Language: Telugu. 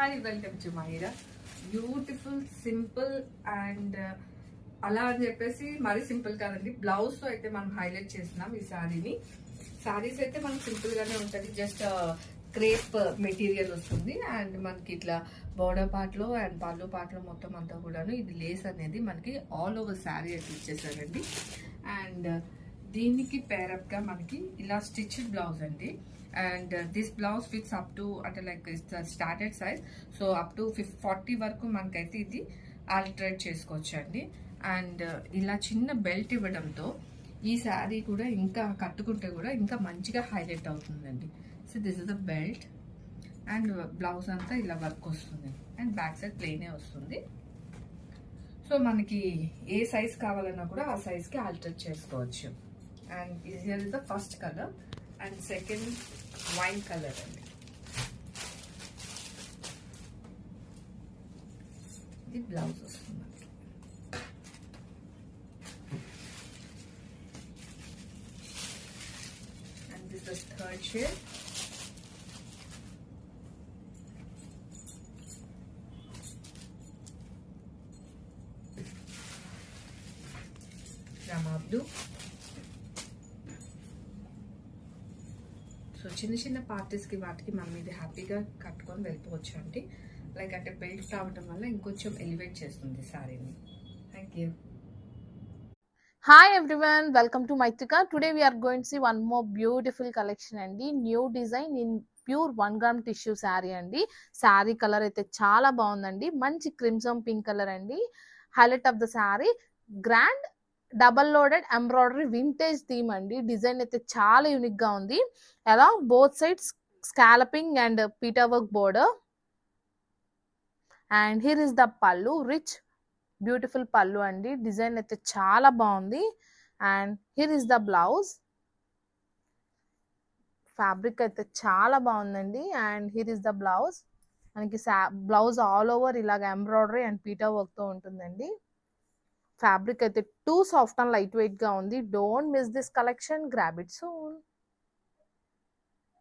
Hi welcome to Myra. Beautiful simple and అలా అని చెప్పేసి మరీ సింపుల్ కాదండి, బ్లౌజ్ తో అయితే మనం హైలైట్ చేస్తున్నాం ఈ శారీని. శారీస్ అయితే మనకి సింపుల్ గానే ఉంటుంది, జస్ట్ క్రేప్ మెటీరియల్ వస్తుంది అండ్ మనకి ఇట్లా బోర్డర్ పార్ట్ లో అండ్ పళ్ళు పార్ట్ లో మొత్తం అంతా కూడాను ఇది లేస్ అనేది మనకి ఆల్ ఓవర్ శారీ అయితే ఇచ్చేసారండి. అండ్ దీనికి పేరప్ గా మనకి ఇలా స్టిచ్డ్ బ్లౌజ్ అండి. And this blouse fits up to అంటే like started size, so up to 40 వరకు మనకైతే ఇది ఆల్టరేట్ చేసుకోవచ్చు అండి. అండ్ ఇలా చిన్న బెల్ట్ ఇవ్వడంతో ఈ శారీ కూడా ఇంకా కట్టుకుంటే కూడా ఇంకా మంచిగా హైలైట్ అవుతుందండి. So this is the belt and blouse అంతా ఇలా వర్క్ వస్తుంది అండ్ బ్యాక్ సైడ్ ప్లెయినే వస్తుంది. సో మనకి ఏ సైజ్ కావాలన్నా కూడా ఆ సైజ్కి ఆల్టర్ చేసుకోవచ్చు. And here is the first colour and second wine colour అండి. ఇది బ్లౌజ్ వస్తుంది. And this the third shade. Rama blue. So చిన్న చిన్న పార్టీస్కి వాటికి మనం ఇది హ్యాపీగా కట్టుకొని వెళ్ళిపోవచ్చు అండి. లైక్ అంటే బెల్ట్ రావడం వల్ల ఇంకొంచెం ఎలివేట్ చేస్తుంది శారీని. Thank you. Hi everyone, welcome to Maitrika. Today we are going to see one more beautiful collection and new design in pure 1 gram tissue saree andi. Saree color అయితే చాలా బాగుందండి, మంచి క్రిమ్సన్ పింక్ కలర్ అండి. Highlight of the saree grand double loaded embroidery vintage theme అండి. డిజైన్ అయితే చాలా యూనిక్ గా ఉంది. ఎలా both sides scalloping and PETA work border. And here is the పల్లు, రిచ్ బ్యూటిఫుల్ పల్లు అండి. డిజైన్ అయితే చాలా బాగుంది. And here is the blouse. Fabric అయితే చాలా బాగుందండి. And here is the blouse. మనకి బ్లౌజ్ ఆల్ ఓవర్ ఇలాగ ఎంబ్రాయిడరీ అండ్ పీటా వర్క్ తో ఉంటుందండి. ఫ్యాబ్రిక్ అయితే two soft and light weight గా ఉంది. Don't miss this collection, grab it soon.